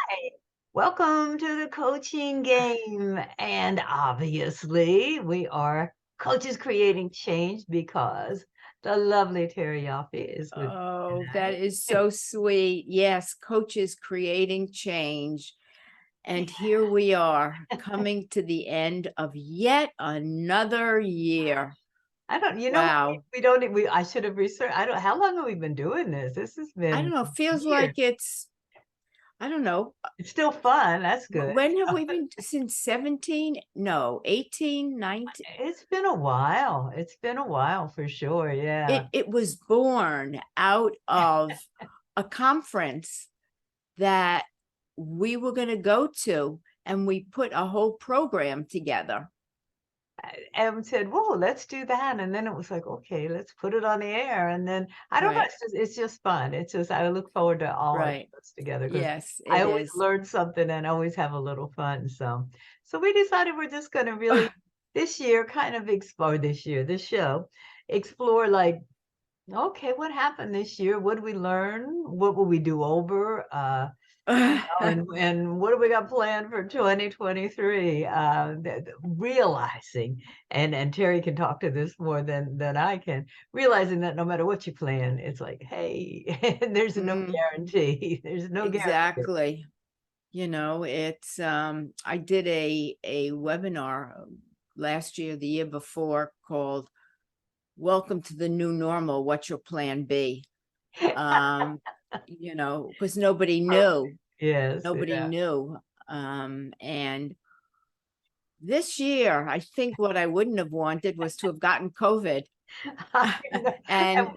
Hi, welcome to the coaching game. And obviously, we are coaches creating change because the lovely Terry Yoffe is with Oh, that me is tonight. so sweet. Yes, coaches creating change. And here we are coming to the end of yet another year. I don't, you know what? Wow. We don't, e, we, I should have researched. I don't, how long have we been doing this? This has I been don't know. Feels years. like I don't know. It's still fun. That's good. When have we been since 17? No, 18, 19. It's been a while. It's been a while for sure. Yeah. It was born out of a conference that we were going to go to, and we put a whole program together. And said, "Whoa, let's do that." And then it was like, "Okay, let's put it on the air." And then I don't know, Right, it's just fun. It's just I look forward to all our right. shows together because Yes, I it always is. learn something and always have a little fun. So we decided we're just going to really this year kind of explore this show, explore like, okay, what happened this year? What did we learn? What will we do over? And what do we got planned for 2023? Realizing, and Terry can talk to this more than I can, realizing that no matter what you plan, it's like, hey, there's no Mm, guarantee. There's no guarantee. exactly. It's I did a webinar last year, the year before, called Welcome to the New Normal, What's Your Plan B? Um, because nobody knew. Yes, Nobody yeah. knew. And this year, I think what I wouldn't have wanted was to have gotten COVID. I know. And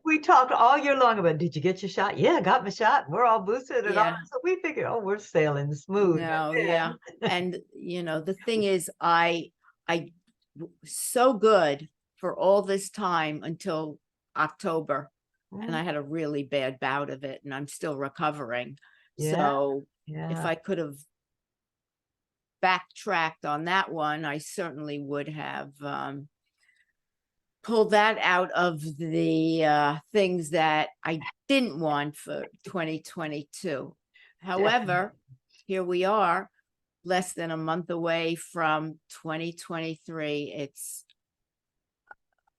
We talked all year long about, did you get your shot? Yeah, I got my shot. We're all boosted and all. yeah, So we figured, oh, we're sailing smooth. no, But yeah. And the thing is, I so good for all this time until October, and then, I had a really bad bout of it, and I'm still recovering. yeah, So if yeah. I could have backtracked on that one, I certainly would have pulled that out of the things that I didn't want for 2022. However, here we are, less than a month away from 2023.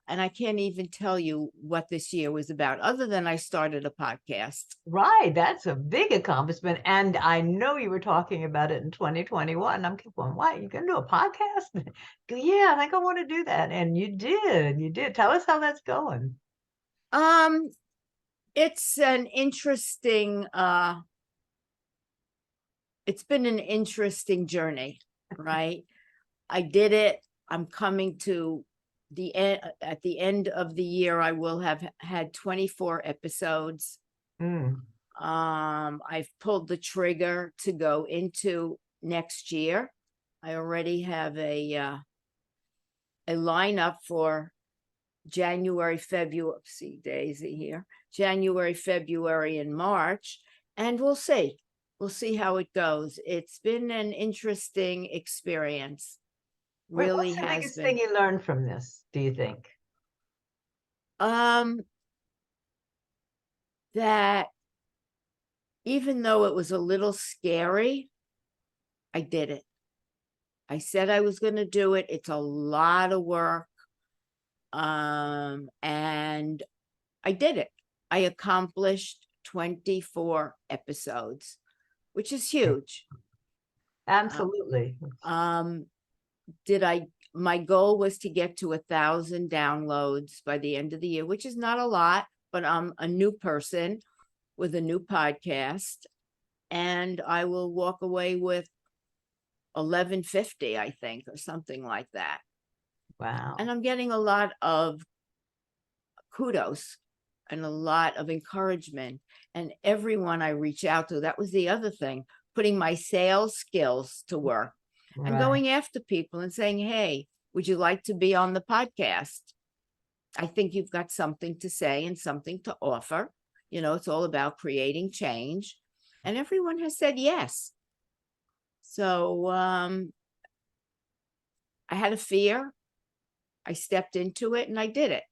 And I can't even tell you what this year was about, other than I started a podcast. Right, that's a big accomplishment, and I know you were talking about it in 2021. I'm keep going, "What, you gonna do a podcast?" Go, "Yeah, I think I wanna do that," and you did. Tell us how that's going. Um, it's an interesting it's been an interesting journey, right? I did it. I'm coming to the end. At the end of the year, I will have had 24 episodes. Mm, I've pulled the trigger to go into next year. I already have a lineup for January, February, see Daisy here, January, February, and March, and we'll see. We'll see how it goes. It's been an interesting experience. Really what's the has biggest thing been. you learned from this, do you think? Um, that even though it was a little scary, I did it. I said I was going to do it. It's a lot of work. And I did it. I accomplished 24 episodes, which is huge. Uh, Absolutely. um, did I, my goal was to get to 1,000 downloads by the end of the year, which is not a lot, but I'm a new person with a new podcast, and I will walk away with 1150, I think, or something like that. And Wow. I'm getting a lot of kudos and a lot of encouragement. And everyone I reach out to, that was the other thing, putting my sales skills to work and Right. going after people and saying, hey, would you like to be on the podcast? I think you've got something to say and something to offer. It's all about creating change. And everyone has said yes. So I had a fear. I stepped into it and I did it.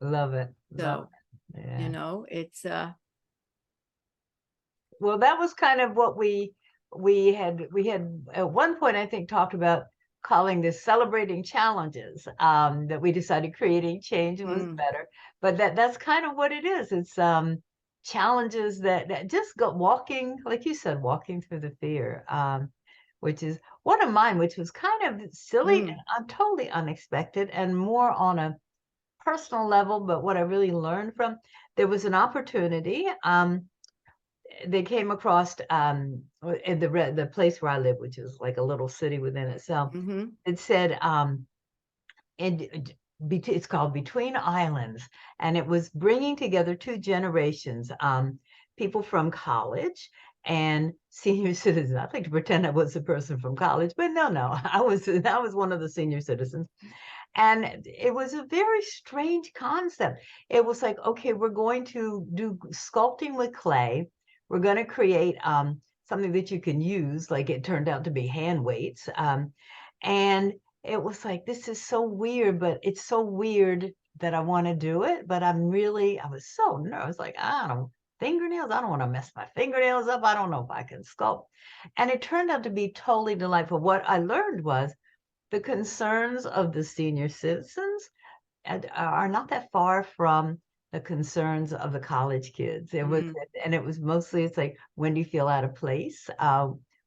Love it. Love So, it. Yeah. it's Well, that was kind of what we had at one point, I think, talked about calling this celebrating challenges, that we decided creating change was Mm, better. But that's kind of what it is. It's challenges that just go walking, like you said, walking through the fear, which is one of mine, which was kind of silly mm, and totally unexpected and more on a personal level. But what I really learned from, there was an opportunity. They came across in the place where I live, which is like a little city within itself. mm-hmm, It said, and it's called Between Islands, and it was bringing together two generations, people from college and senior citizens. I like to pretend I was a person from college, but no, I was one of the senior citizens. And it was a very strange concept. It was like, okay, we're going to do sculpting with clay. We're going to create something that you can use, like it turned out to be hand weights. And it was like, this is so weird, but it's so weird that I want to do it. But I was so nervous, like, I don't, fingernails, I don't want to mess my fingernails up. I don't know if I can sculpt. And it turned out to be totally delightful. What I learned was the concerns of the senior citizens are not that far from the concerns of the college kids. mm, And it was mostly, it's like, when do you feel out of place?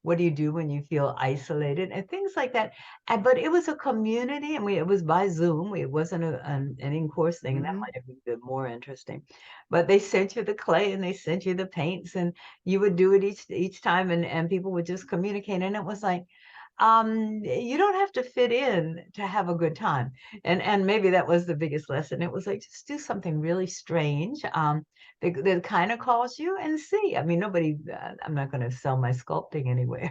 What do you do when you feel isolated and things like that? But it was a community, and it was by Zoom. It wasn't an in-course thing, and that mm-hmm. might have been more interesting. But they sent you the clay and they sent you the paints, and you would do it each time, and people would just communicate. And it was like, you don't have to fit in to have a good time. And maybe that was the biggest lesson. It was like, just do something really strange, that kind of calls you, and see. I mean, nobody, I'm not going to sell my sculpting anywhere,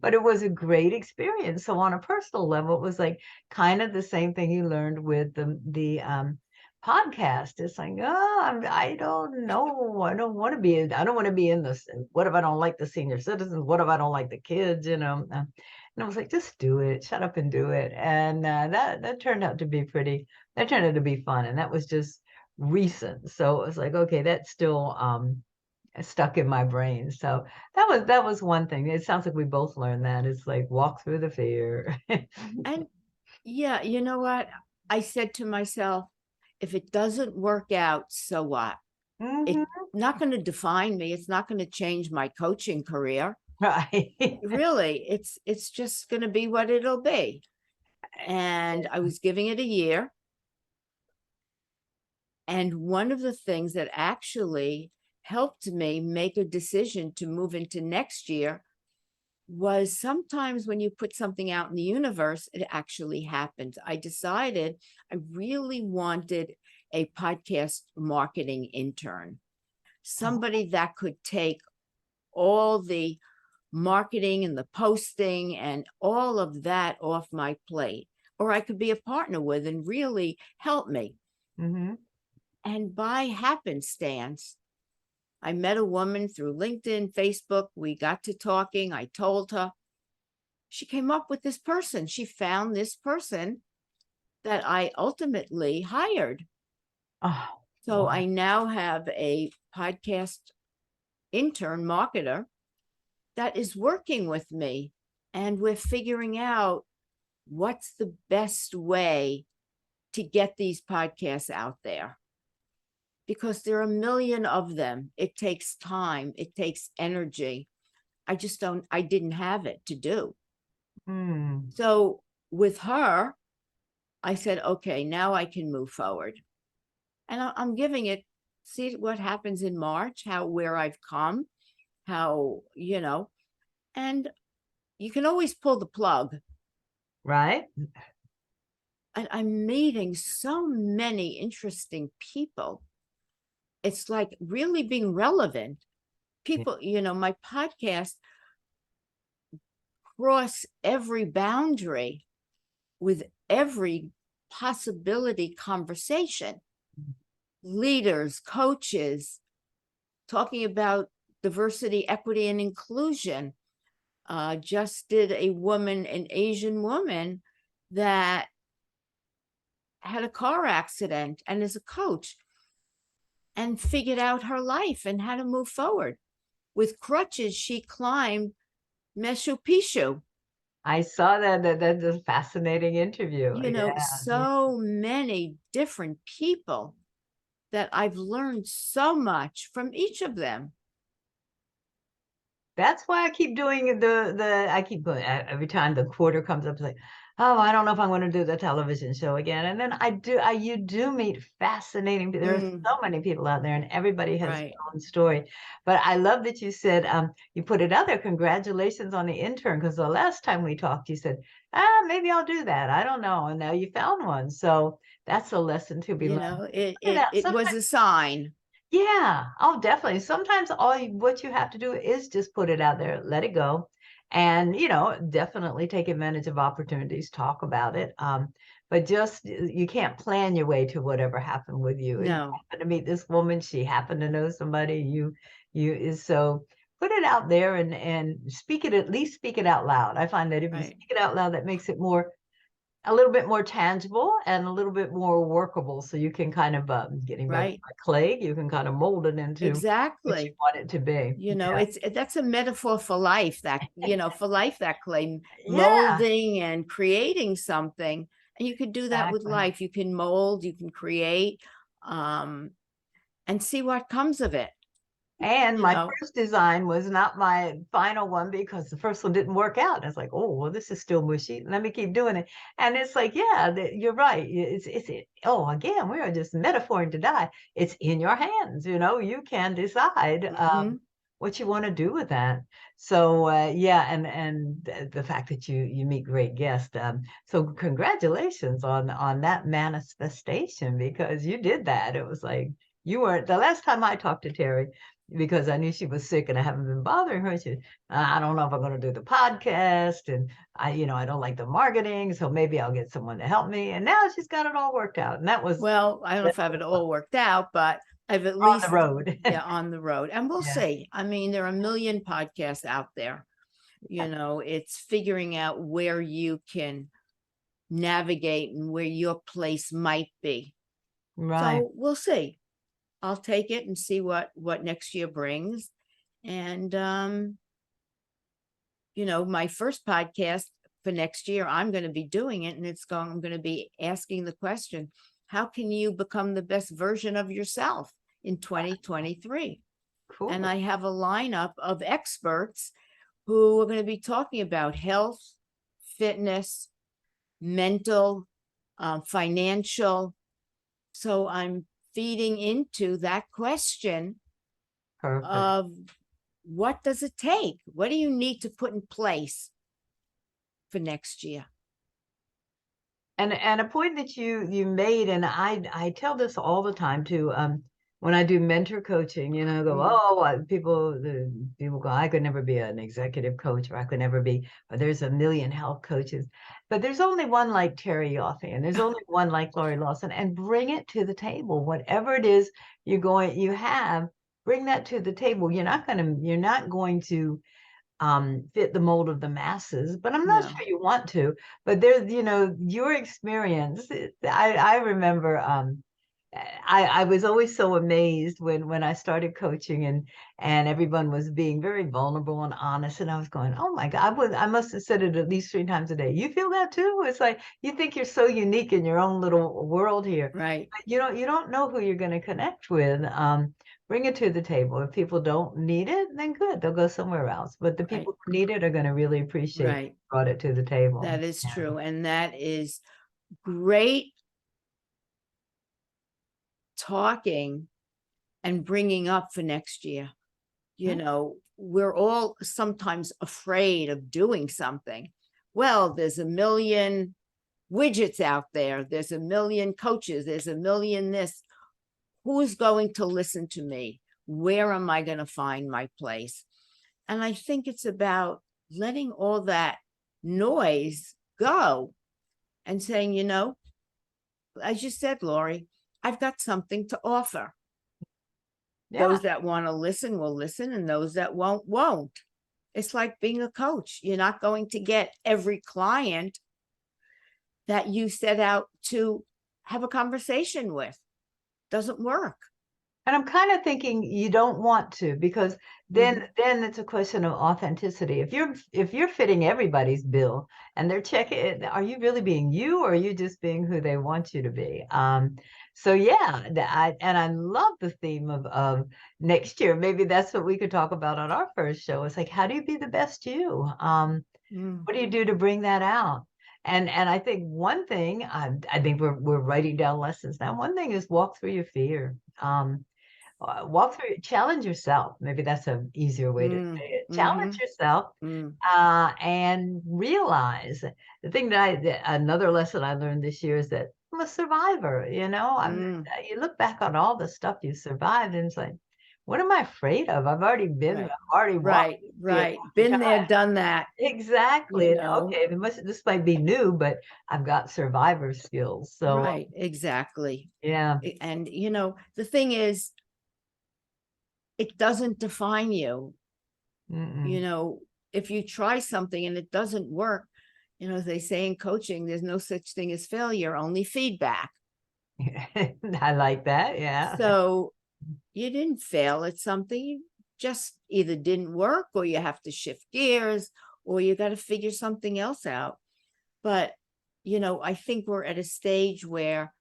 but it was a great experience. So on a personal level, it was like kind of the same thing you learned with the podcast. It's like, oh, I don't know. I don't want to be in this. What if I don't like the senior citizens? What if I don't like the kids? And I was like, just do it, shut up and do it. And that turned out to be that turned out to be fun. And that was just recent. So it was like, okay, that's still stuck in my brain. So that was one thing. It sounds like we both learned that. It's like, walk through the fear. And yeah, you know what? I said to myself, if it doesn't work out, so what? It's Mhm. not going to define me. It's not going to change my coaching career. Right. Really, it's just going to be what it'll be. And I was giving it a year. And one of the things that actually helped me make a decision to move into next year was sometimes when you put something out in the universe, it actually happens. I decided I really wanted a podcast marketing intern, somebody that could take all the marketing and the posting and all of that off my plate, or I could be a partner with and really help me. Hmm. And by happenstance, I met a woman through LinkedIn, Facebook. We got to talking. I told her. She came up with this person. She found this person that I ultimately hired. Oh, So wow. I now have a podcast intern marketer that is working with me, and we're figuring out what's the best way to get these podcasts out there, because there are a million of them. It takes time, it takes energy. I didn't have it to do. Mm. So with her, I said, okay, now I can move forward. And I'm giving it, see what happens in March, where I've come, and you can always pull the plug. Right? And I'm meeting so many interesting people. It's like really being relevant. Yeah. People, my podcast cross every boundary with every possibility conversation. Leaders, coaches, talking about diversity, equity, and inclusion. Just did an Asian woman that had a car accident and is a coach. and figured out her life and how to move forward. With crutches, she climbed Machu Picchu. I saw that's a fascinating interview. You know, Yeah, yeah. so many different people that I've learned so much from each of them. That's why I keep doing I keep going every time the quarter comes up, it's like, oh, I don't know if I'm going to do the television show again. And then you do meet fascinating, there are Mm, so many people out there and everybody has their right. own story. But I love that you said, you put it out there. Congratulations on the intern. Because the last time we talked, you said, maybe I'll do that. I don't know. And now you found one. So that's a lesson to be You learned. know, it Put it it out. it was a sign. Yeah, oh, definitely. Sometimes what you have to do is just put it out there, let it go, and definitely take advantage of opportunities, talk about it. But just you can't plan your way to whatever happened with you. You No, happened to meet this woman, she happened to know somebody, you is so put it out there and speak it, at least speak it out loud. I find that if you right, speak it out loud, that makes it a little bit more tangible and a little bit more workable. So you can kind of, getting back to right. my clay, you can kind of mold it into what you Exactly. want it to be. You know, that's a metaphor for life, that, for life, that clay, Yeah, molding and creating something. And you could do that with exactly. life. You can mold, you can create, um, and see what comes of it, And you my know. first design was not my final one because the first one didn't work out. And I was like, oh, well, this is still mushy. Let me keep doing it. And it's like, yeah, you're right. Oh, again, we are just metaphoring to die. It's in your hands. You can decide Hmm. what you want to do with that. So yeah, and the fact that you meet great guests. So congratulations on that manifestation because you did that. It was like you weren't the last time I talked to Terry because I knew she was sick and I haven't been bothering her. She, I don't know if I'm going to do the podcast, and I don't like the marketing, so maybe I'll get someone to help me. And now she's got it all worked out, and Well, I don't know if I have it all worked out, but I've at on the least, road. yeah, on the road. And we'll Yeah, see. I mean, there are a million podcasts out there. It's figuring out where you can navigate and where your place might be. right. So we'll see. I'll take it and see what next year brings. And my first podcast for next year, I'm going to be doing it, and I'm going to be asking the question, how can you become the best version of yourself in 2023? And Cool. I have a lineup of experts who are going to be talking about health, fitness, mental, financial. So I'm feeding into that question Perfect. of, what does it take? What do you need to put in place for next year? And a point that you made, and I tell this all the time too. When I do mentor coaching, go, Mm, oh, the people go, I could never be an executive coach, or I could never be. Or there's a million health coaches, but there's only one like Terry Yoffe, and there's only one like Laurie Lawson. And bring it to the table, whatever it is you have, bring that to the table. You're not going to fit the mold of the masses, but I'm not no, sure you want to. But there's, your experience. I remember I was always so amazed when I started coaching and everyone was being very vulnerable and honest, and I was going, oh my God, I must have said it at least 3 times a day. You feel that too? It's like you think you're so unique in your own little world here. right, But you don't know who you're going to connect with. Bring it to the table. If people don't need it, then good, they'll go somewhere else. But the right, people who need it are going to really appreciate you right. brought it to the table. That is Yeah. true. And that is great talking and bringing up for next year. We're all sometimes afraid of doing something. Well, there's a million widgets out there, there's a million coaches, there's a million this. Who's going to listen to me? Where am I going to find my place? And I think it's about letting all that noise go and saying, as you said, Laurie, I've got something to offer. Yeah. Those that want to listen will listen, and those that won't. It's like being a coach. You're not going to get every client that you set out to have a conversation with. Doesn't work. And I'm kind of thinking you don't want to, because Mhm. then it's a question of authenticity. If you're fitting everybody's bill and they're checking it, are you really being you, or are you just being who they want you to be? So yeah, I love the theme of next year. Maybe that's what we could talk about on our first show. It's like, how do you be the best you? Mm. What do you do to bring that out? And I think one thing, I think we're writing down lessons now. One thing is walk through your fear. Walk through, challenge yourself. Maybe that's an easier way to Mm. say it. Challenge Mhm. yourself, Mm. and realize the thing another lesson I learned this year is that I'm a survivor. Mm. You look back on all the stuff you survived, and it's like, what am I afraid of? I've already been there. Right. I've already walked Right. through it Right. a Been million there, times. done that, Exactly. you And know. okay, this might be new, but I've got survivor skills. So Right. Exactly. yeah. And the thing is, it doesn't define you. Mm-mm. You know, if you try something and it doesn't work, as they say in coaching, there's no such thing as failure, only feedback. I like that. Yeah. So you didn't fail at something, you just either didn't work, or you have to shift gears, or you got to figure something else out. But, I think we're at a stage where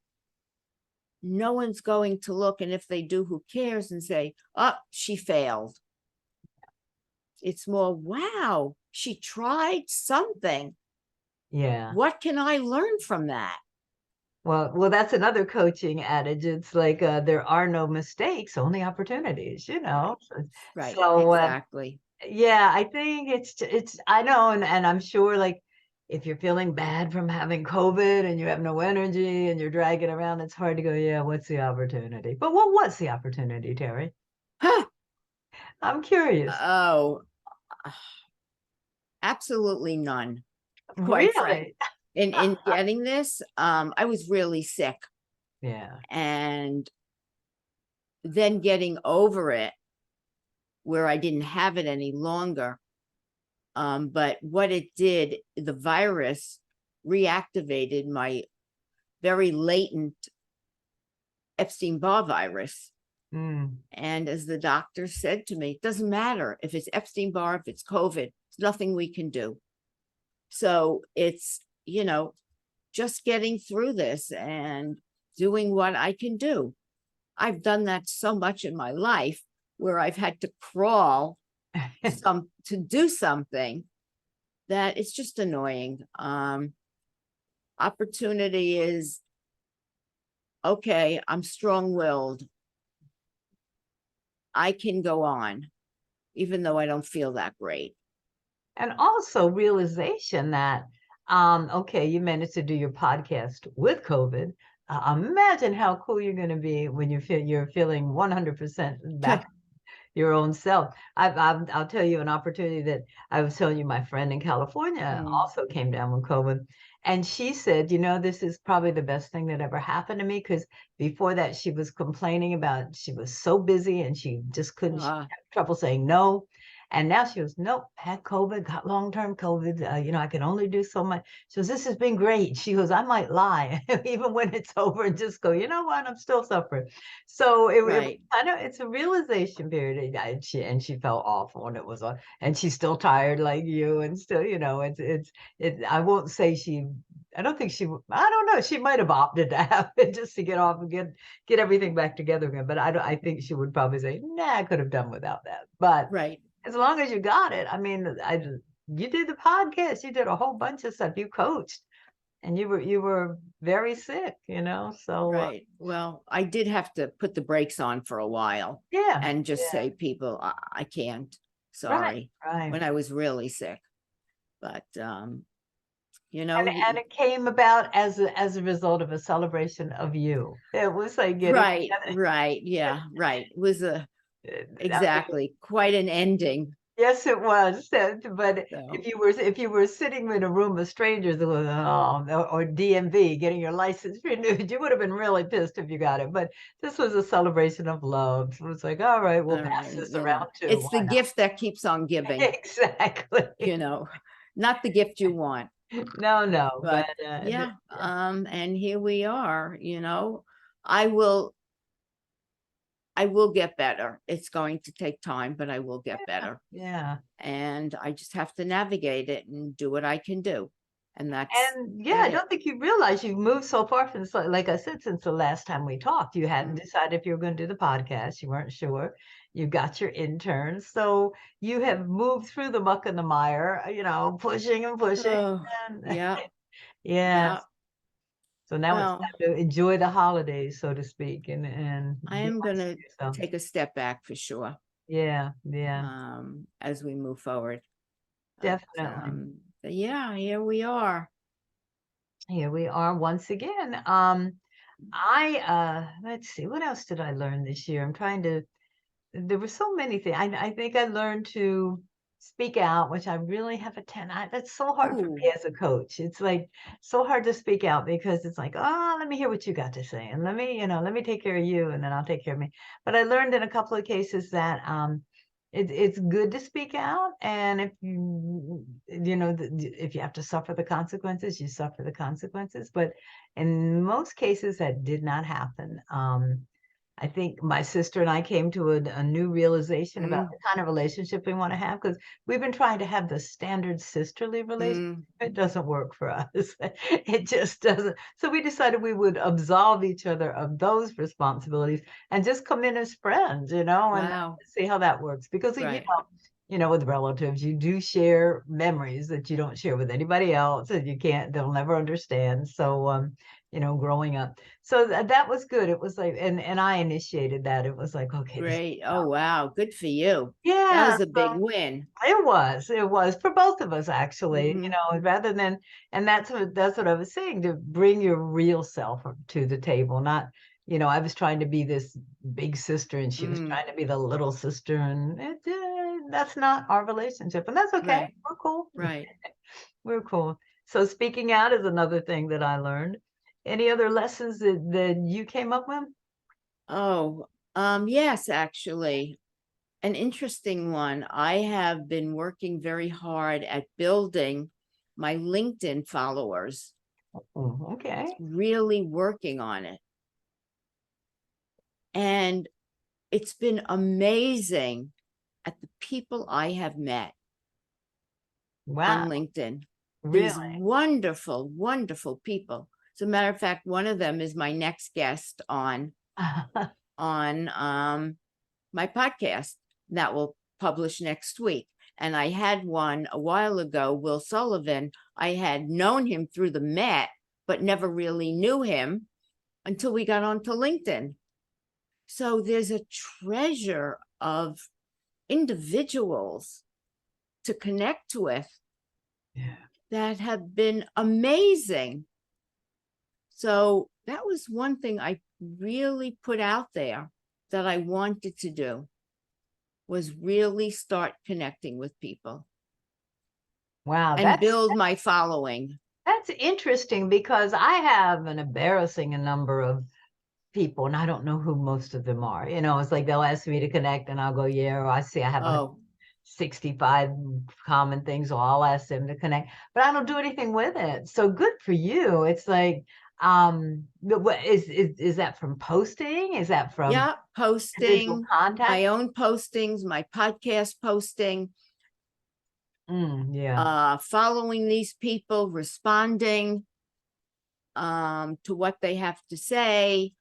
no one's going to look, and if they do, who cares, and say, oh, she failed. It's more, wow, she tried something. Yeah. What can I learn from that? Well, that's another coaching adage. It's like there are no mistakes, only opportunities, Right. So, Right. so, Exactly. yeah, I think it's I know, and I'm sure, like, if you're feeling bad from having COVID and you have no energy and you're dragging around, it's hard to go, yeah, what's the opportunity? But what was the opportunity, Terry? Huh. I'm curious. Oh, absolutely none, quite frank. Really? In getting this, I was really sick, Yeah. and then getting over it where I didn't have it any longer. But what it did, the virus reactivated my very latent Epstein-Barr virus. Mm. And as the doctor said to me, it doesn't matter if it's Epstein-Barr, if it's COVID, there's nothing we can do. So it's, just getting through this and doing what I can do. I've done that so much in my life where I've had to crawl to do something that it's just annoying. Opportunity is, okay, I'm strong-willed. I can go on, even though I don't feel that great. And also realization that, okay, you managed to do your podcast with COVID. Imagine how cool you're going to be when you're feeling 100% back your own self. I'll tell you an opportunity that I was telling you. My friend in California Mm. also came down with COVID, and she said, this is probably the best thing that ever happened to me, because before that she was complaining about she was so busy and she just couldn't. She Uh, had trouble saying no. And now she goes, nope, had COVID, got long-term COVID. I can only do so much. She goes, this has been great. She goes, I might lie even when it's over and just go, you know what, I'm still suffering. So it right, I know it's a realization period, and she felt awful when it was on, and she's still tired like you, and still, it's. I won't say she. I don't think she. I don't know. She might have opted to have it just to get off and get everything back together again. But I don't. I think she would probably say, "Nah, I could have done without that." But right, as long as you got it, I mean, you did the podcast, you did a whole bunch of stuff, you coached, and you were very sick, So right. Well, I did have to put the brakes on for a while yeah, and just yeah, say, people, I can't. right, Sorry. right. When I was really sick. But you And know, and it came about as a result of a celebration of you. It was like getting right, right, yeah, right. It was I mean, exactly quite an ending. yes, it was. But So, if you were sitting in a room of strangers, or DMV getting your license renewed, you would have been really pissed if you got it. But this was a celebration of love. So it's like, all right, we'll all pass right, this around too. it's the Why gift that keeps on not? giving, Exactly. you know, not the gift you want. No, no, but But yeah, and here we are, I will I will get better. It's going to take time, but I will get better. Yeah. And I just have to navigate it and do what I can do. And that's And yeah, that I it. don't think you realize you've moved so far from, like I said, since the last time we talked. You hadn't Mm. decided if you were going to do the podcast. You weren't sure. You got your intern. So you have moved through the muck and the mire, pushing and pushing. Oh, And yeah, yeah. yeah. So now it's Well, time to enjoy the holidays, so to speak, and I be am nice gonna to yourself. take a step back for sure, Yeah, yeah, as we move forward. definitely. But yeah, here we are. Here we are once again. Let's see, what else did I learn this year? I'm trying to there were so many things. I think I learned to speak out, which I really have a that's so hard for Ooh, me as a coach. It's like so hard to speak out because it's like, oh, let me hear what you got to say, and let me take care of you, and then I'll take care of me. But I learned in a couple of cases that it's good to speak out, and if if you have to suffer the consequences, you suffer the consequences. But in most cases, that did not happen. I think my sister and I came to a new realization about mm, the kind of relationship we want to have because we've been trying to have the standard sisterly relationship. mm, It doesn't work for us. It just doesn't. So we decided we would absolve each other of those responsibilities and just come in as friends, and wow, see how that works. Because right. with relatives, you do share memories that you don't share with anybody else, and they'll never understand. So, growing up. So that was good. It was like, and I initiated that. It was like, okay, this, Great. Oh, wow. Good for you. That yeah. was a big So win. it was for both of us actually. Hmm. Rather than, and that's what I was saying, to bring your real self to the table, not. I was trying to be this big sister, and she was Mm, trying to be the little sister, and that's not our relationship, and that's okay. right, We're cool. right. We're cool. So speaking out is another thing that I learned. Any other lessons that you came up with? Oh, yes, actually, an interesting one. I have been working very hard at building my LinkedIn followers, Oh, okay. really working on it. And it's been amazing at the people I have met Wow. on LinkedIn. Really? These wonderful, wonderful people. As a matter of fact, one of them is my next guest on my podcast that will publish next week. And I had one a while ago, Will Sullivan. I had known him through the Met, but never really knew him until we got onto LinkedIn. So there's a treasure of individuals to connect with Yeah. that have been amazing. So that was one thing I really put out there that I wanted to do, was really start connecting with people Wow, and build my following. that's interesting because I have an embarrassing number of people, and I don't know who most of them are. It's like they'll ask me to connect, and I'll go, yeah, or I see I have Oh, 65 common things, so I'll ask them to connect, but I don't do anything with it. So good for you. It's like, what is that from posting? Is that from yeah, individual posting, contact? my own postings, my podcast posting, Yeah. following these people, responding to what they have to say.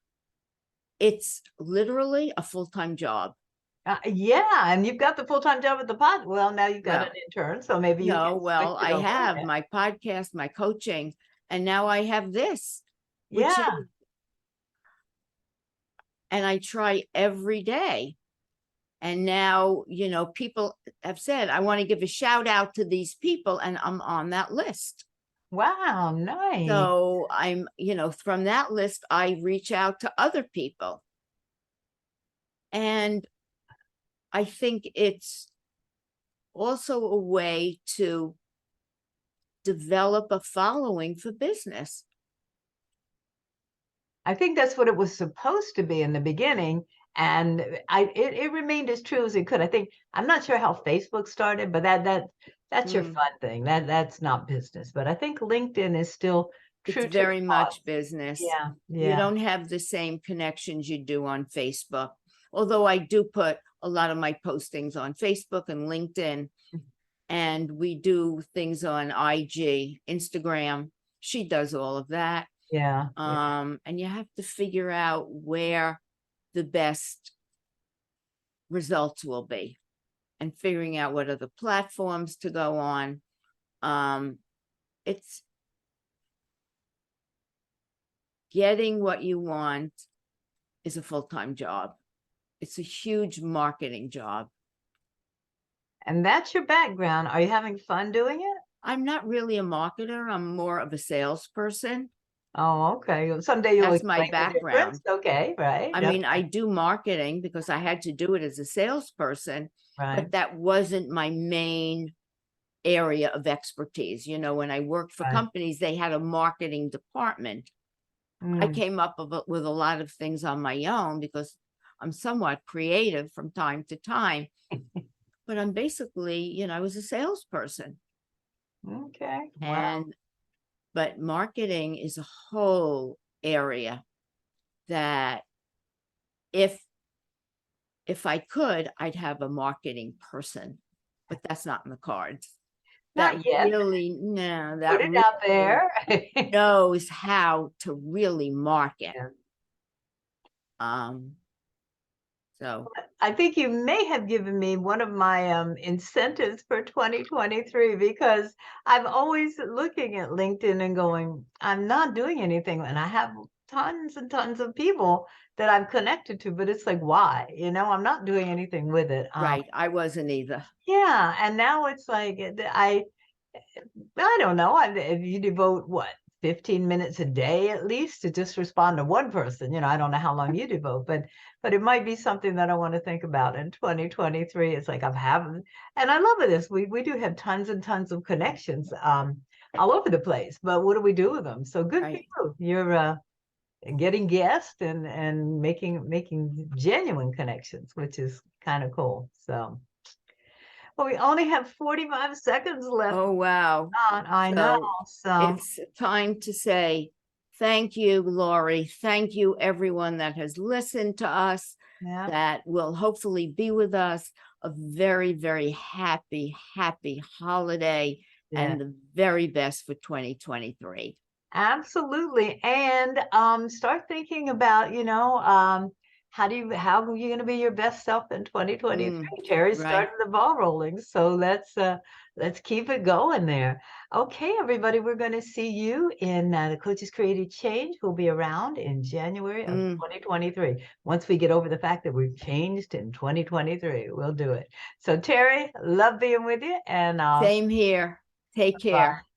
It's literally a full-time job. Yeah, and you've got the full-time job at the pod. Well, now you've got an Well, intern, so maybe you can no, switch well, it I over. have my podcast, my coaching, and now I have this, which is, Yeah. and I try every day. And now, people have said, I want to give a shout out to these people, and I'm on that list. Wow, nice. So I'm, from that list, I reach out to other people. And I think it's also a way to develop a following for business. I think that's what it was supposed to be in the beginning, and it remained as true as it could. I think I'm not sure how Facebook started, but that's your Mm. fun thing. That's not business, but I think LinkedIn is still It's true to the very cause. much business. Yeah, You yeah. don't have the same connections you do on Facebook. Although I do put a lot of my postings on Facebook and LinkedIn, and we do things on IG, Instagram. She does all of that. Yeah. And you have to figure out where the best results will be and figuring out what other platforms to go on. It's getting what you want is a full-time job. It's a huge marketing job. And that's your background. Are you having fun doing it? I'm not really a marketer. I'm more of a salesperson. Oh, okay. Someday you'll That's my explain the difference. background. Okay, right. I mean, I do marketing because I had to do it as a salesperson, Right. but that wasn't my main area of expertise. You know, when I worked for Right. companies, they had a marketing department. I came up with a lot of things on my own because I'm somewhat creative from time to time, but I'm basically, you know, I was a salesperson. Okay. Wow. But marketing is a whole area that if I could, I'd have a marketing person, but that's not in the cards. Not yet. Really, no, that Put it out there. knows how to really market. Yeah. So I think you may have given me one of my incentives for 2023 because I'm always looking at LinkedIn and going, I'm not doing anything. And I have tons and tons of people that I'm connected to, but it's like, why? You know, I'm not doing anything with it. right, I wasn't either. Yeah. And now it's like, I don't know. If you devote what, 15 minutes a day at least to just respond to one person, you know, I don't know how long you devote, but it might be something that I want to think about in 2023. It's like I'm having, and I love this. We do have tons and tons of connections all over the place, but what do we do with them? So good for you. You're getting guests and making genuine connections, which is kind of cool. So well, we only have 45 seconds left. Oh, wow. I know. So it's time to say thank you, Laurie. Thank you, everyone that has listened to us, yeah. that will hopefully be with us. A very, very happy holiday and the very best for 2023. Absolutely. And start thinking about, you know, how are you going to be your best self in 2023? Terry's starting the ball rolling. So let's keep it going there. Okay, everybody, we're going to see you in the Coaches Creative Change. We'll be around in January of 2023. Once we get over the fact that we've changed in 2023, we'll do it. So Terry, love being with you. And same here. Take care. Bye.